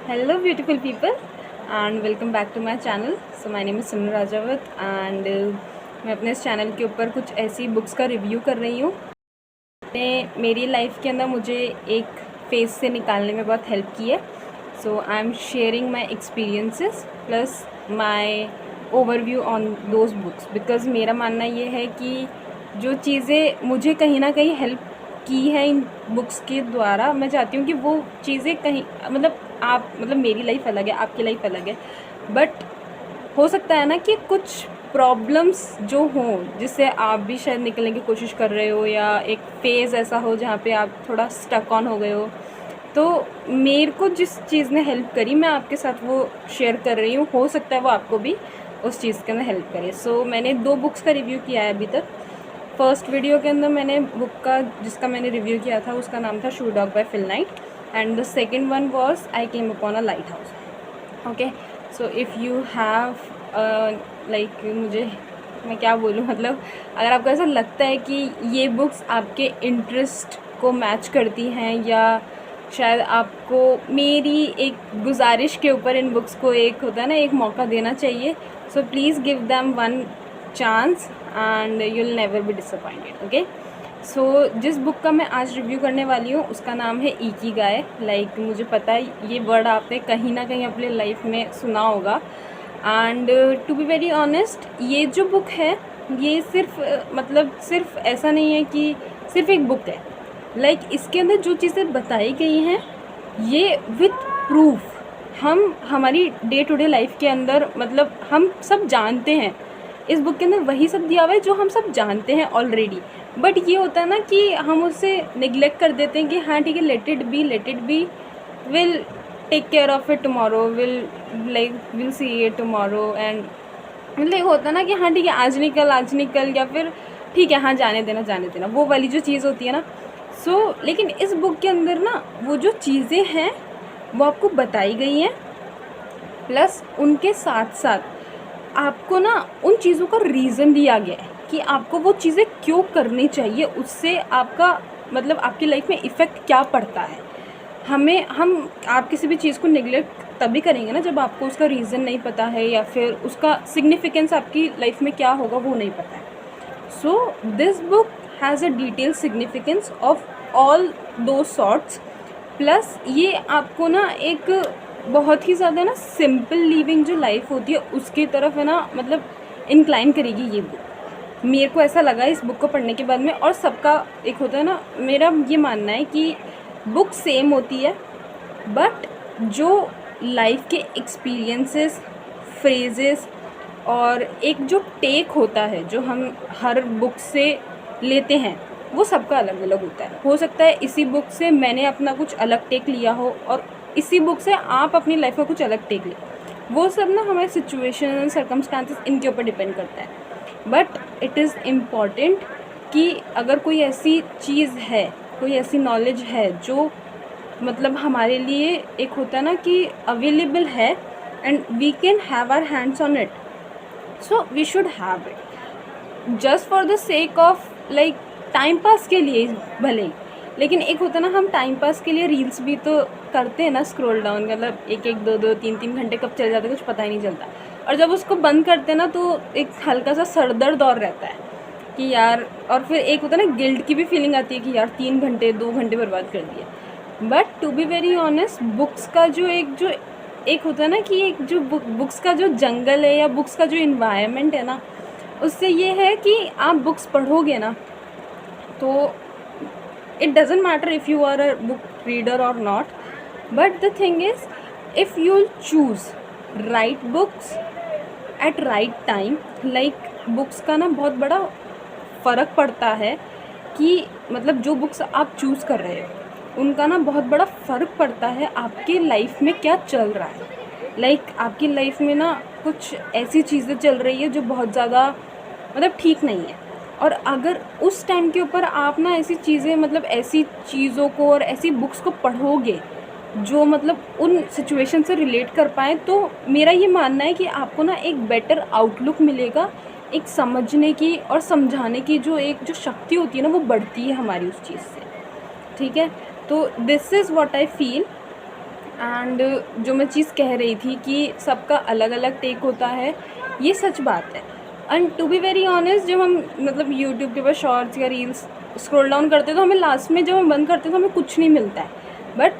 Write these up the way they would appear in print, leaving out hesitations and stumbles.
Hello beautiful people and welcome back to my channel. So my name is Simran Rajawat and मैं अपने इस channel के ऊपर कुछ ऐसी बुक्स का रिव्यू कर रही हूँ ने मेरी लाइफ के अंदर मुझे एक फेज़ से निकालने में बहुत हेल्प की है. So I am sharing my experiences plus my overview on those books because मेरा मानना ये है कि जो चीज़ें मुझे कहीं ना कहीं हेल्प की है इन बुक्स के द्वारा, मैं चाहती हूँ कि वो चीज़ें कहीं मेरी लाइफ अलग है, आपकी लाइफ अलग है, बट हो सकता है ना कि कुछ प्रॉब्लम्स जो हों जिससे आप भी शायद निकलने की कोशिश कर रहे हो या एक फ़ेज़ ऐसा हो जहाँ पे आप थोड़ा स्टक ऑन हो गए हो. तो मेरे को जिस चीज़ ने हेल्प करी मैं आपके साथ वो शेयर कर रही हूँ. हो सकता है वो आपको भी उस चीज़ के अंदर हेल्प करे. सो मैंने 2 बुक्स का रिव्यू किया है अभी तक. फर्स्ट वीडियो के अंदर मैंने बुक का जिसका मैंने रिव्यू किया था उसका नाम था Shoe Dog by Phil Knight and the second one was I Came Upon a Lighthouse. Okay, so if you have मैं क्या बोलूँ, अगर आपको ऐसा लगता है कि ये बुक्स आपके इंटरेस्ट को मैच करती हैं या शायद आपको मेरी एक गुजारिश के ऊपर इन बुक्स को एक होता है ना एक मौका देना चाहिए, so please give them one chance and you will never be disappointed. Okay, so जिस बुक का मैं आज रिव्यू करने वाली हूँ उसका नाम है इकिगाई. मुझे पता है ये वर्ड आपने कहीं ना कहीं अपने लाइफ में सुना होगा and to be very honest ये जो बुक है ये सिर्फ ऐसा नहीं है कि सिर्फ एक बुक है. इसके अंदर जो चीज़ें बताई गई हैं ये विथ प्रूफ हम हमारी डे टू डे लाइफ के अंदर हम सब जानते हैं. इस बुक के अंदर वही सब दिया हुआ है जो हम सब जानते हैं ऑलरेडी, बट ये होता है ना कि हम उससे निगलेक्ट कर देते हैं कि हाँ ठीक है, let it be, will take care of it tomorrow, will see it tomorrow. And होता है ना कि हाँ ठीक है आज निकल या फिर ठीक है हाँ जाने देना वो वाली जो चीज़ होती है ना. लेकिन इस बुक के अंदर ना वो जो चीज़ें हैं वो आपको बताई गई हैं, प्लस उनके साथ साथ आपको ना उन चीज़ों का रीज़न दिया गया है कि आपको वो चीज़ें क्यों करनी चाहिए, उससे आपका आपकी लाइफ में इफ़ेक्ट क्या पड़ता है. आप किसी भी चीज़ को निगलेक्ट तभी करेंगे ना जब आपको उसका रीज़न नहीं पता है या फिर उसका सिग्निफिकेंस आपकी लाइफ में क्या होगा वो नहीं पता है. So this book has a detail significance of all दो सॉर्ट्स, प्लस ये आपको ना एक बहुत ही ज़्यादा ना सिंपल लिविंग जो लाइफ होती है उसकी तरफ है ना इंक्लाइन करेगी ये बुक. मेरे को ऐसा लगा इस बुक को पढ़ने के बाद में, और सबका एक होता है ना, मेरा ये मानना है कि बुक सेम होती है बट जो लाइफ के एक्सपीरियंसेस, फ्रेजेस और एक जो टेक होता है जो हम हर बुक से लेते हैं वो सबका अलग अलग होता है. हो सकता है इसी बुक से मैंने अपना कुछ अलग टेक लिया हो और इसी बुक से आप अपनी लाइफ का कुछ अलग टेक ले. वो सब ना हमारे सिचुएशन, सर्कमस्टांसेस इनके ऊपर डिपेंड करता है. बट इट इज़ इम्पॉर्टेंट कि अगर कोई ऐसी चीज़ है, कोई ऐसी नॉलेज है जो हमारे लिए एक होता है ना कि अवेलेबल है and we can have our hands on it, so we should have it just for the sake of time pass के लिए भले ही. लेकिन एक होता है ना हम टाइम पास के लिए रील्स भी तो करते हैं ना, स्क्रॉल डाउन, एक दो तीन घंटे कब चल जाते हैं कुछ पता ही नहीं चलता. और जब उसको बंद करते हैं ना तो एक हल्का सा सरदर्द और रहता है कि यार, और फिर एक होता है ना गिल्ट की भी फीलिंग आती है कि यार 3 घंटे 2 घंटे बर्बाद कर दिए. But to be very honest books का जो एक होता है ना कि एक जो बुक्स का जो जंगल है या बुक्स का जो इन्वायरमेंट है ना, उससे ये है कि आप बुक्स पढ़ोगे ना तो it doesn't matter if you are a book reader or not, but the thing is if you'll choose right books at right time, books का ना बहुत बड़ा फ़र्क पड़ता है कि जो बुक्स आप चूज़ कर रहे हो उनका ना बहुत बड़ा फ़र्क पड़ता है आपके लाइफ में क्या चल रहा है. आपकी लाइफ में ना कुछ ऐसी चीज़ें चल रही है जो बहुत ज़्यादा ठीक नहीं है, और अगर उस टाइम के ऊपर आप ना ऐसी चीज़ें ऐसी चीज़ों को और ऐसी बुक्स को पढ़ोगे जो उन सिचुएशन से रिलेट कर पाएँ, तो मेरा ये मानना है कि आपको ना एक बेटर आउटलुक मिलेगा, एक समझने की और समझाने की जो शक्ति होती है ना वो बढ़ती है हमारी उस चीज़ से. ठीक है, तो this is what I feel and जो मैं चीज़ कह रही थी कि सबका अलग अलग टेक होता है, ये सच बात है। And to be very honest, जब हम मतलब यूट्यूब के ऊपर शॉर्ट्स या रील्स स्क्रॉल डाउन करते हैं तो हमें लास्ट में जब हम बंद करते हैं तो हमें कुछ नहीं मिलता है। But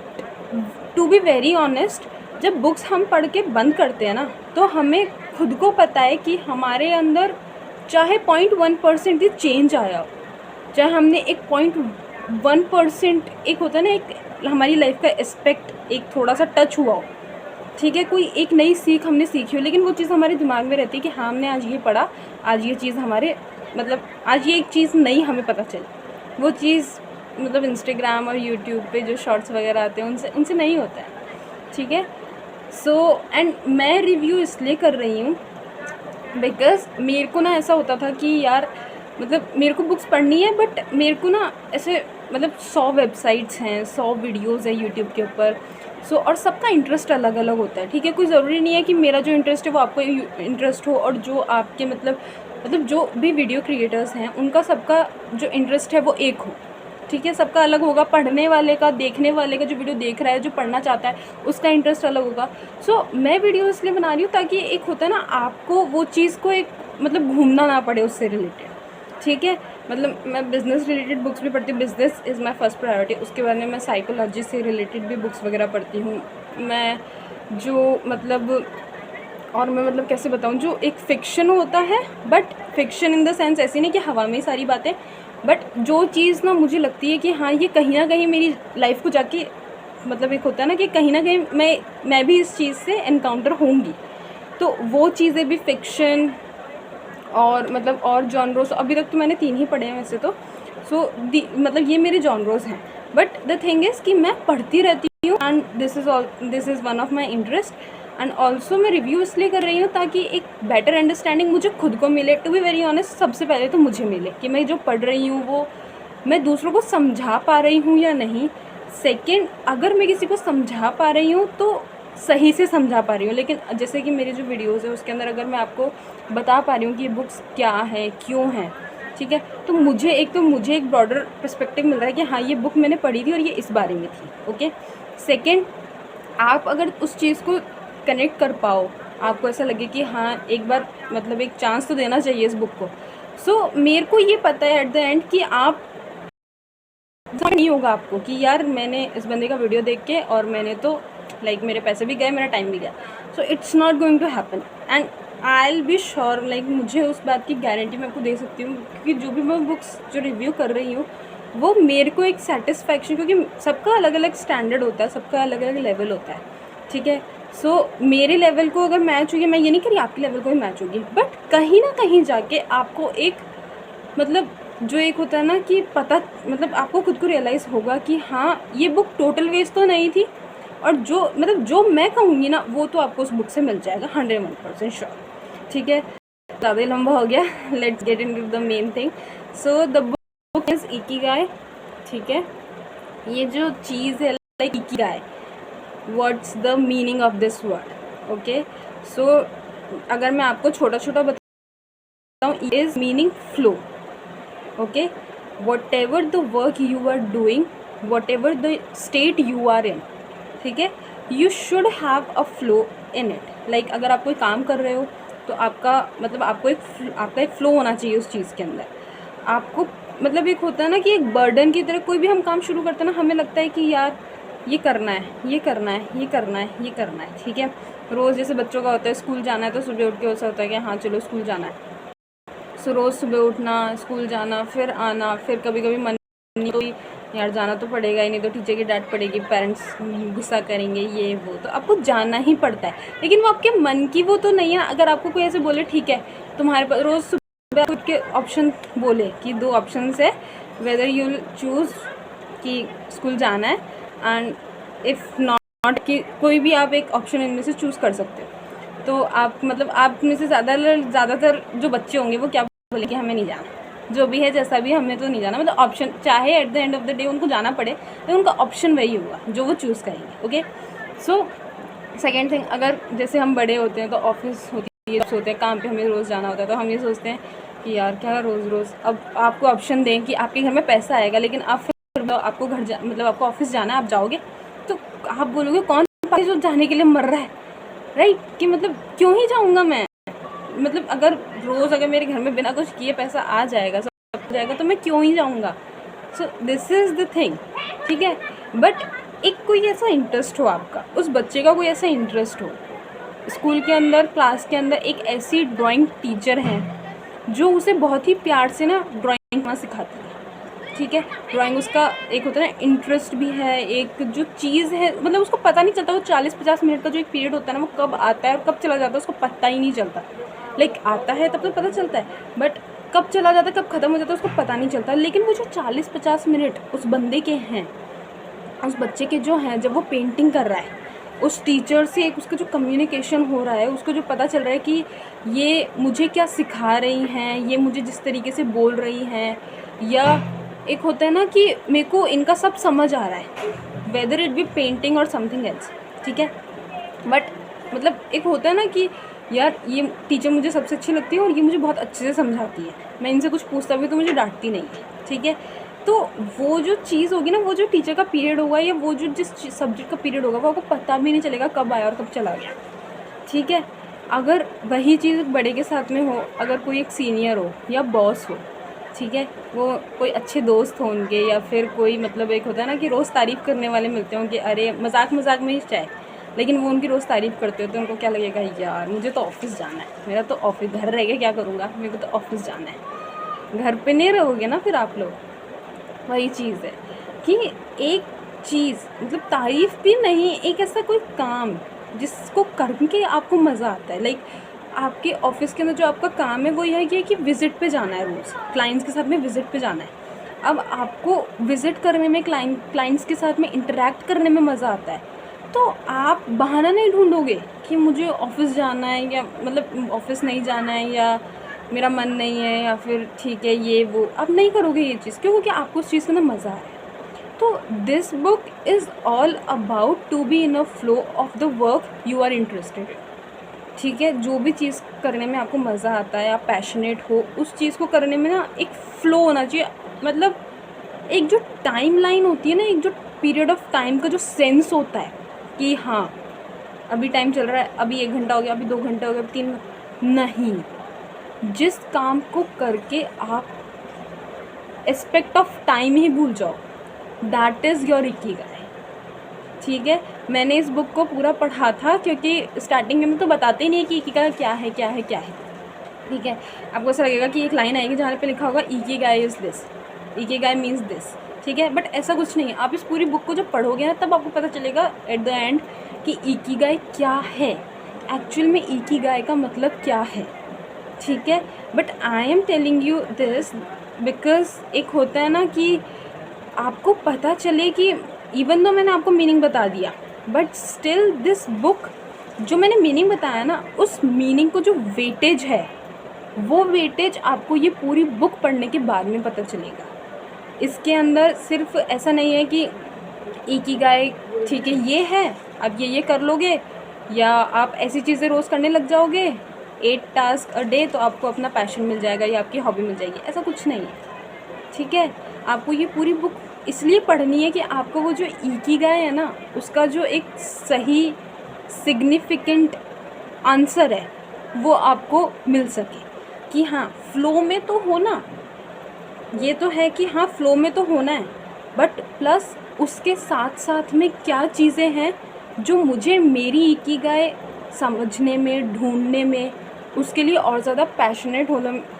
to be very honest, जब बुक्स हम पढ़ के बंद करते हैं ना, तो हमें खुद को पता है कि हमारे अंदर चाहे 0.1% ही चेंज आया हो, चाहे हमने एक 0.1% एक होता है ना, एक हमारी लाइफ का एस्पेक्ट एक थोड़ा सा टच हुआ हो, ठीक है, कोई एक नई सीख हमने सीखी हो, लेकिन वो चीज़ हमारे दिमाग में रहती है कि हाँ हमने आज ये पढ़ा, आज ये चीज़ हमारे मतलब आज ये एक चीज़ नई हमें पता चली। वो चीज़ मतलब इंस्टाग्राम और यूट्यूब पे जो शॉर्ट्स वगैरह आते हैं उनसे नहीं होता है, ठीक है। सो एंड मैं रिव्यू इसलिए कर रही हूँ बिकॉज़ मेरे को ना ऐसा होता था कि यार मतलब मेरे को बुक्स पढ़नी है, बट मेरे को ना ऐसे मतलब 100 वेबसाइट्स हैं, 100 वीडियोज़ है यूट्यूब के ऊपर। सो और सबका इंटरेस्ट अलग अलग होता है, ठीक है। कोई ज़रूरी नहीं है कि मेरा जो इंटरेस्ट है वो आपको इंटरेस्ट हो, और जो आपके मतलब जो भी वीडियो क्रिएटर्स हैं उनका सबका जो इंटरेस्ट है वो एक हो, ठीक है। सबका अलग होगा, पढ़ने वाले का, देखने वाले का, जो वीडियो देख रहा है, जो पढ़ना चाहता है उसका इंटरेस्ट अलग होगा। सो मैं वीडियो इसलिए बना रही हूँ ताकि एक होता है ना, आपको वो चीज़ को एक मतलब घूमना ना पड़े उससे रिलेटेड, ठीक है। मतलब मैं बिज़नेस रिलेटेड बुक्स भी पढ़ती हूँ, business is my first priority. उसके बाद में मैं साइकोलॉजी से रिलेटेड भी बुक्स वगैरह पढ़ती हूँ। मैं जो मतलब और मैं मतलब कैसे बताऊँ, जो एक फ़िक्शन होता है, but fiction in the sense ऐसी नहीं कि हवा में ही सारी बातें, बट जो चीज़ ना मुझे लगती है कि हाँ ये कहीं ना कहीं मेरी लाइफ को जाके मतलब एक होता है ना कि कहीं ना कहीं मैं भी इस चीज़ से एनकाउंटर होंगी, तो वो चीज़ें भी फ़िक्शन और मतलब और जॉनरोस, अभी तक तो मैंने 3 ही पढ़े हैं वैसे तो। सो मतलब ये मेरे जॉनरोस हैं, बट द थिंग इज़ कि मैं पढ़ती रहती हूँ and this is one of my interest. And also मैं रिव्यू इसलिए कर रही हूँ ताकि एक बेटर अंडरस्टैंडिंग मुझे खुद को मिले। टू बी वेरी ऑनेस्ट, सबसे पहले तो मुझे मिले कि मैं जो पढ़ रही हूँ वो मैं दूसरों को समझा पा रही हूँ या नहीं। सेकंड, अगर मैं किसी को समझा पा रही हूँ तो सही से समझा पा रही हूँ। लेकिन जैसे कि मेरे जो वीडियोज़ है उसके अंदर अगर मैं आपको बता पा रही हूँ कि ये बुक्स क्या है, क्यों हैं, ठीक है, तो मुझे एक ब्रॉडर पर्सपेक्टिव मिल रहा है कि हाँ ये बुक मैंने पढ़ी थी और ये इस बारे में थी, ओके। सेकंड, आप अगर उस चीज़ को कनेक्ट कर पाओ, आपको ऐसा लगे कि हाँ एक बार मतलब एक चांस तो देना चाहिए इस बुक को। सो मेरे को ये पता है एट द एंड कि आप नहीं होगा आपको कि यार मैंने इस बंदे का वीडियो देख के और मैंने तो लाइक मेरे पैसे भी गए, मेरा टाइम भी गया। So it's not going to happen and I will be sure, like मुझे उस बात की गारंटी मैं आपको दे सकती हूँ, क्योंकि जो भी मैं बुक्स जो रिव्यू कर रही हूँ वो मेरे को एक सेटिस्फैक्शन, क्योंकि सबका अलग अलग स्टैंडर्ड होता है, सबका अलग अलग लेवल होता है, ठीक है। सो मेरे लेवल को अगर मैच होगी, मैं ये नहीं कह रही आपके लेवल को ही मैच होगी, बट कहीं ना कहीं जाके आपको एक मतलब जो एक होता है ना कि पता मतलब आपको खुद को रियलाइज़ होगा कि हाँ ये बुक टोटल वेस्ट तो नहीं थी, और जो मतलब जो मैं कहूँगी ना वो तो आपको उस बुक से मिल जाएगा 101% श्योर, ठीक है। ज़्यादा ही लंबा हो गया, let's get into the main thing. So the book is Ikigai, ठीक है। ये जो चीज़ है like Ikigai, what's the meaning of this word, okay. So अगर मैं आपको छोटा छोटा बताऊँ, is meaning flow, okay, whatever the work you are doing, whatever the state you are in, ठीक है, you should have a flow in it. like अगर आप कोई काम कर रहे हो तो आपका मतलब आपका एक फ्लो होना चाहिए उस चीज़ के अंदर। आपको मतलब एक होता है ना कि एक बर्डन की तरह कोई भी हम काम शुरू करते हैं ना, हमें लगता है कि यार ये करना है, ये करना है, ये करना है, ये करना है, ठीक है। रोज़ जैसे बच्चों का होता है स्कूल जाना है तो सुबह उठ के ऐसा होता है कि हाँ चलो स्कूल जाना है। सो रोज़ सुबह उठना, स्कूल जाना, फिर आना, फिर कभी कभी मन नहीं कोई यार जाना तो पड़ेगा ही, नहीं तो टीचर की डांट पड़ेगी, पेरेंट्स गुस्सा करेंगे, ये वो, तो आपको जाना ही पड़ता है। लेकिन वो आपके मन की वो तो नहीं है। अगर आपको कोई ऐसे बोले ठीक है तुम्हारे पास रोज़ सुबह उठ के ऑप्शन बोले कि 2 ऑप्शन है, वेदर यू चूज़ कि स्कूल जाना है एंड इफ़ नॉट कि कोई भी आप एक ऑप्शन इनमें से चूज़ कर सकते हो, तो आप मतलब आप में से ज़्यादातर जो बच्चे होंगे वो क्या बोले कि हमें नहीं जाना, जो भी है जैसा भी हमें तो नहीं जाना। मतलब ऑप्शन चाहे at the end of the day उनको जाना पड़े तो उनका ऑप्शन वही होगा जो वो चूज़ करेंगे, ओके। सो सेकेंड थिंग, अगर जैसे हम बड़े होते हैं तो ऑफिस होती है, होते हैं काम पे हमें रोज़ जाना होता है, तो हम ये सोचते हैं कि यार क्या रोज़ अब आपको ऑप्शन दें कि आपके घर में पैसा आएगा लेकिन आप फिर आपको मतलब आपको ऑफिस जाना है, आप जाओगे तो आप बोलोगे कौन जो जाने के लिए मर रहा है, राइट, कि मतलब क्यों ही जाऊँगा मैं, मतलब अगर रोज़ अगर मेरे घर में बिना कुछ किए पैसा आ जाएगा, सब हो जाएगा, तो मैं क्यों ही जाऊँगा। So this is the thing, ठीक है। बट एक कोई ऐसा इंटरेस्ट हो आपका, उस बच्चे का कोई ऐसा इंटरेस्ट हो, स्कूल के अंदर क्लास के अंदर एक ऐसी ड्राइंग टीचर हैं जो उसे बहुत ही प्यार से ना ड्राइंग करना सिखाती है, ठीक है। ड्राइंग उसका एक होता है ना इंटरेस्ट भी है, एक जो चीज़ है, मतलब उसको पता नहीं चलता वो 40-50 मिनट का जो एक पीरियड होता है ना, वो कब आता है और कब चला जाता है उसको पता ही नहीं चलता। लाइक आता है तब तो पता चलता है, बट कब चला जाता है कब ख़त्म हो जाता है उसको पता नहीं चलता। लेकिन वो जो 40-50 मिनट उस बंदे के हैं, उस बच्चे के जो हैं, जब वो पेंटिंग कर रहा है, उस टीचर से एक उसका जो कम्युनिकेशन हो रहा है, उसको जो पता चल रहा है कि ये मुझे क्या सिखा रही हैं, ये मुझे जिस तरीके से बोल रही हैं, या एक होता है ना कि मेरे को इनका सब समझ आ रहा है, वेदर इट बी पेंटिंग और समथिंग एल्स, ठीक है। बट मतलब एक होता है ना कि यार ये टीचर मुझे सबसे अच्छी लगती है और ये मुझे बहुत अच्छे से समझाती है, मैं इनसे कुछ पूछता भी तो मुझे डांटती नहीं है, ठीक है। तो वो जो चीज़ होगी ना, वो जो टीचर का पीरियड होगा या वो जो जिस सब्जेक्ट का पीरियड होगा, वो आपको पता भी नहीं चलेगा कब आया और कब चला गया, ठीक है। अगर वही चीज़ बड़े के साथ में हो, अगर कोई एक सीनियर हो या बॉस हो, ठीक है, वो कोई अच्छे दोस्त हों उनके, या फिर कोई मतलब एक होता है ना कि रोज़ तारीफ़ करने वाले मिलते हों कि अरे मजाक मजाक में ही चाहे, लेकिन वो उनकी रोज़ तारीफ़ करते हो तो उनको क्या लगेगा, यार मुझे तो ऑफिस जाना है, मेरा तो ऑफिस, घर रह के क्या करूँगा, मेरे को तो ऑफिस जाना है। घर पे नहीं रहोगे ना फिर आप लोग। वही चीज़ है कि एक चीज़ मतलब तारीफ़ भी नहीं, एक ऐसा कोई काम जिसको करके आपको मज़ा आता है। लाइक आपके ऑफिस के अंदर जो आपका काम है वो यह है कि विज़िट पे जाना है, रोज़ क्लाइंट्स के साथ में विज़िट पे जाना है। अब आपको विज़िट करने में, क्लाइंट्स के साथ में इंटरेक्ट करने में मज़ा आता है, तो आप बहाना नहीं ढूंढोगे कि मुझे ऑफिस जाना है, या मतलब ऑफिस नहीं जाना है, या मेरा मन नहीं है, या फिर ठीक है ये वो, आप नहीं करोगे ये चीज़, क्यों? क्योंकि आपको उस चीज़ के अंदर मज़ा आ रहा है। तो this book is all about to be in a flow of the work you are interested, ठीक है। जो भी चीज़ करने में आपको मज़ा आता है, आप पैशनेट हो, उस चीज़ को करने में ना एक फ़्लो होना चाहिए। मतलब एक जो टाइम लाइन होती है ना, एक जो पीरियड ऑफ टाइम का जो सेंस होता है कि हाँ अभी टाइम चल रहा है, अभी 1 घंटा हो गया, अभी 2 घंटे हो गए, अभी 3, नहीं। जिस काम को करके आप एस्पेक्ट ऑफ टाइम ही भूल जाओ, दैट इज़ योर इकिगाई, ठीक है। मैंने इस बुक को पूरा पढ़ा था, क्योंकि स्टार्टिंग में तो बताते ही नहीं कि इकिगाई क्या है, क्या है, क्या है, ठीक है। आपको ऐसा लगेगा कि एक लाइन आएगी जहाँ पे लिखा होगा Ikigai is this, Ikigai means this, ठीक है। बट ऐसा कुछ नहीं है। आप इस पूरी बुक को जब पढ़ोगे ना, तब आपको पता चलेगा एट द एंड कि इकिगाई क्या है, एक्चुअल में इकिगाई का मतलब क्या है, ठीक है। But I am telling you this because एक होता है ना कि आपको पता चले कि इवन दो मैंने आपको मीनिंग बता दिया, बट स्टिल दिस बुक, जो मैंने मीनिंग बताया ना, उस मीनिंग को जो वेटेज है, वो वेटेज आपको ये पूरी बुक पढ़ने के बाद में पता चलेगा। इसके अंदर सिर्फ ऐसा नहीं है कि इकिगाई ठीक है ये है, अब ये कर लोगे, या आप ऐसी चीज़ें रोज़ करने लग जाओगे 8 टास्क अ डे, तो आपको अपना पैशन मिल जाएगा या आपकी हॉबी मिल जाएगी, ऐसा कुछ नहीं है, ठीक है। आपको ये पूरी बुक इसलिए पढ़नी है कि आपको वो जो इकिगाई है ना, उसका जो एक सही सिग्निफिकेंट आंसर है वो आपको मिल सके कि हाँ फ्लो में तो होना, ये तो है कि हाँ फ्लो में तो होना है, बट प्लस उसके साथ साथ में क्या चीज़ें हैं जो मुझे मेरी इकिगाई समझने में, ढूंढने में, उसके लिए और ज़्यादा पैशनेट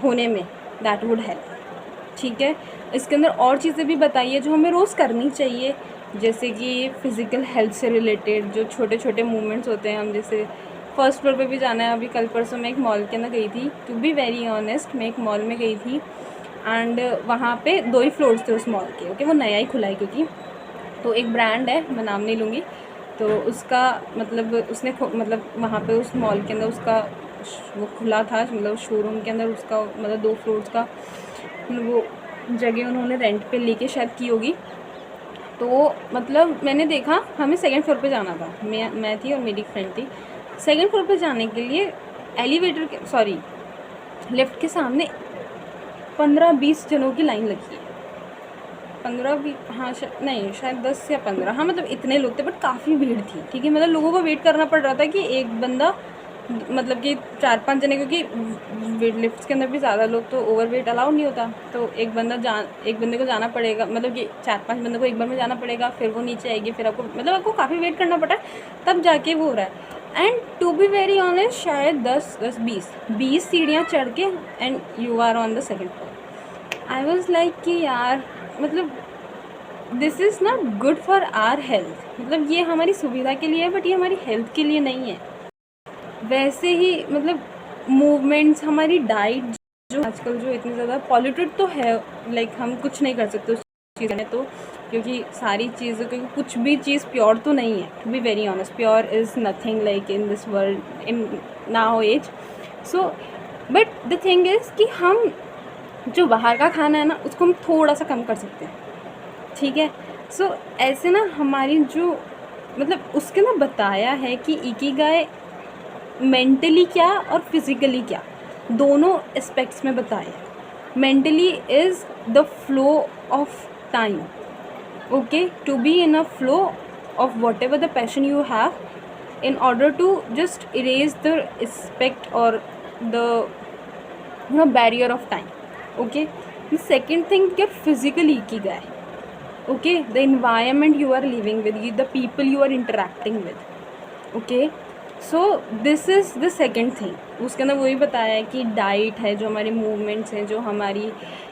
होने में दैट वुड हेल्प, ठीक है। इसके अंदर और चीज़ें भी बताइए जो हमें रोज़ करनी चाहिए, जैसे कि फ़िज़िकल हेल्थ से रिलेटेड जो छोटे छोटे मूवमेंट्स होते हैं, हम जैसे फर्स्ट फ्लोर पे भी जाना है। अभी कल परसों मैं एक मॉल के अंदर गई थी, टू बी वेरी ऑनेस्ट, मैं एक मॉल में गई थी एंड वहाँ पे 2 ही फ्लोर्स थे उस मॉल के, ओके, वो नया ही खुला है क्योंकि, तो एक ब्रांड है, मैं नाम नहीं लूँगी, तो उसका मतलब उसने मतलब वहाँ पे उस मॉल के अंदर उसका वो खुला था, मतलब शोरूम के अंदर उसका मतलब 2 फ्लोर्स का वो जगह उन्होंने रेंट पे लेके शायद की होगी। तो मतलब मैंने देखा, हमें 2nd फ्लोर पे जाना था, मैं थी और मेरी फ्रेंड थी। 2nd फ्लोर पे जाने के लिए एलिवेटर के लिफ्ट के सामने 15-20 जनों की लाइन लगी है। 15 भी, हाँ नहीं शायद 10 या 15, हाँ मतलब इतने लोग थे, बट काफ़ी भीड़ थी, ठीक है। मतलब लोगों को वेट करना पड़ रहा था कि एक बंदा, मतलब कि 4-5 जने, क्योंकि वेट लिफ्ट्स के अंदर भी ज़्यादा लोग तो ओवर वेट अलाउड नहीं होता, तो एक बंदे को जाना पड़ेगा, मतलब कि 4-5 बंदे को एक बार में जाना पड़ेगा, फिर वो नीचे आएगी, फिर आपको मतलब आपको काफ़ी वेट करना पड़ा है, तब जाके वो हो रहा है। And to be very honest, शायद 20 सीढ़ियाँ चढ़ के and you are on the second floor. I was like कि यार मतलब this is not good for our health, मतलब ये हमारी सुविधा के लिए है, बट ये हमारी हेल्थ के लिए नहीं है। वैसे ही मतलब मूवमेंट्स, हमारी डाइट जो आजकल जो इतनी ज़्यादा पॉल्यूटेड तो है, लाइक हम कुछ नहीं कर सकते उस चीज़ में, तो क्योंकि सारी चीज़ें, क्योंकि कुछ भी चीज़ प्योर तो नहीं है, to be very honest, pure is nothing like in this world in now age. So but the thing is कि हम जो बाहर का खाना है ना, उसको हम थोड़ा सा कम कर सकते हैं, ठीक है। सो ऐसे ना हमारी जो मतलब उसके ना बताया है कि इकिगाई मेंटली क्या और फिज़िकली क्या, दोनों एस्पेक्ट्स में बताया। Mentally is the flow of time, okay, to be in a flow of whatever the passion you have in order to just erase the aspect or the barrier of time, okay. The second thing, your physical ikigai, okay, the environment you are living with, the people you are interacting with, okay. So this is the second thing. उसके अंदर वही बताया है कि diet है, जो हमारे movements हैं, जो हमारी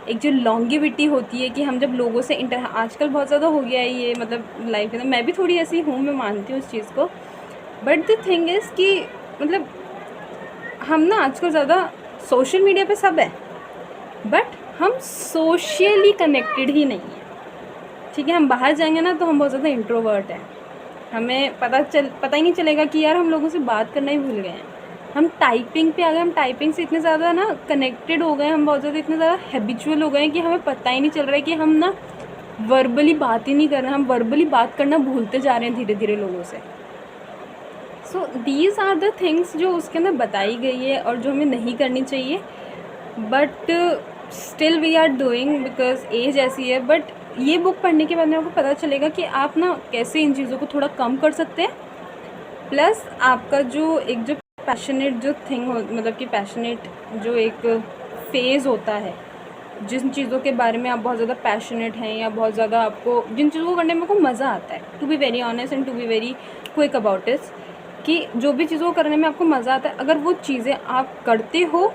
एक जो लॉन्गिविटी होती है कि हम जब लोगों से आजकल बहुत ज़्यादा हो गया है ये, मतलब लाइफ में मैं भी थोड़ी ऐसी हूँ, मैं मानती हूँ उस चीज़ को, बट द थिंग इज़ कि मतलब हम ना आजकल ज़्यादा सोशल मीडिया पे सब है, बट हम सोशली कनेक्टेड ही नहीं है, ठीक है। हम बाहर जाएंगे ना तो हम बहुत ज़्यादा इंट्रोवर्ट हैं, हमें पता ही नहीं चलेगा कि यार हम लोगों से बात करना ही भूल गए हैं, हम टाइपिंग पे आ गए, हम टाइपिंग से इतने ज़्यादा ना कनेक्टेड हो गए, हम बहुत ज़्यादा इतने ज़्यादा हैबिचुअल हो गए हैं कि हमें पता ही नहीं चल रहा है कि हम ना वर्बली बात ही नहीं कर रहे हैं, हम वर्बली बात करना भूलते जा रहे हैं धीरे धीरे लोगों से। So these are the things जो उसके अंदर बताई गई है और जो हमें नहीं करनी चाहिए, but still we are doing because age ऐसी है। बट ये बुक पढ़ने के बाद में आपको पता चलेगा कि आप ना कैसे इन चीज़ों को थोड़ा कम कर सकते हैं, प्लस आपका जो एक जो पैशनेट जो थिंग हो, मतलब कि पैशनेट जो एक फेज़ होता है, जिन चीज़ों के बारे में आप बहुत ज़्यादा पैशनेट हैं या बहुत ज़्यादा आपको जिन चीज़ों को करने में आपको मज़ा आता है, to be very honest and to be very quick about it, कि जो भी चीज़ों को करने में आपको मज़ा आता है, अगर वो चीज़ें आप करते हो,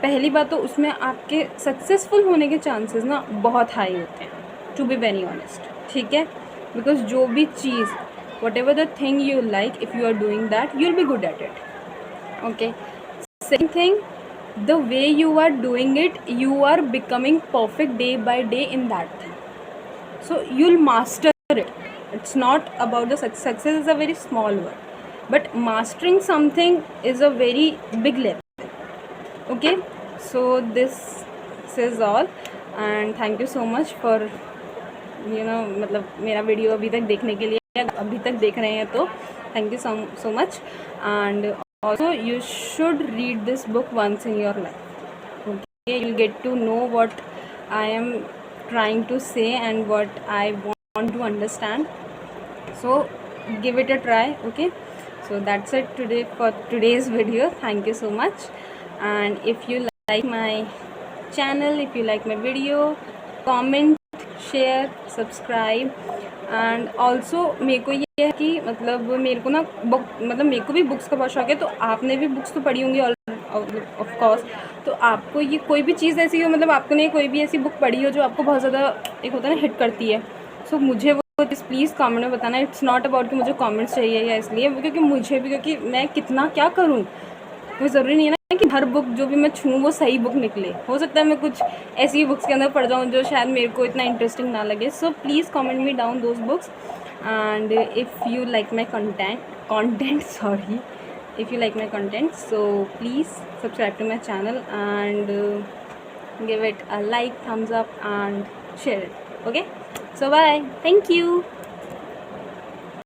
पहली बात तो उसमें आपके सक्सेसफुल होने के चांसेस ना बहुत हाई होते हैं, टू बी वेरी ऑनेस्ट, ठीक है। बिकॉज जो भी चीज़, whatever the thing you like, if you are doing that, you will be good at it, okay. Second thing, the way you are doing it, you are becoming perfect day by day in that thing, so you'll master it. It's not about the success is a very small word, but mastering something is a very big level, okay. So this is all and thank you so much for मतलब मेरा video अभी तक देखने के लिए, अभी तक देख रहे हैं तो thank you so much, and also you should read this book once in your life, okay. You'll get to know what I am trying to say and what I want to understand, so give it a try, okay. So that's it today for today's video. Thank you so much, and if you like my channel, if you like my video, comment, share, subscribe, and also मेरे को ये है कि मतलब मेरे को ना मेरे को भी बुक्स का बहुत शौक है, तो आपने भी बुक्स तो पढ़ी होंगी ऑफ कोर्स, तो आपको ये कोई भी चीज़ ऐसी हो, मतलब आपने कोई भी ऐसी बुक पढ़ी हो जो आपको बहुत ज़्यादा एक होता है ना हिट करती है, सो मुझे वो प्लीज़ कमेंट में बताना। इट्स नॉट अबाउट कि मुझे कमेंट्स चाहिए या इसलिए, क्योंकि मुझे भी, क्योंकि मैं कितना क्या करूँ, कोई ज़रूरी नहीं है ना कि हर बुक जो भी मैं छूँ वो सही बुक निकले, हो सकता है मैं कुछ ऐसी बुक्स के अंदर पढ़ जाऊँ जो शायद मेरे को इतना इंटरेस्टिंग ना लगे। So please comment me down those books, and if you like my content sorry, if you like my content, so please subscribe to my channel and give it a like, thumbs up and share it, okay. So bye, thank you.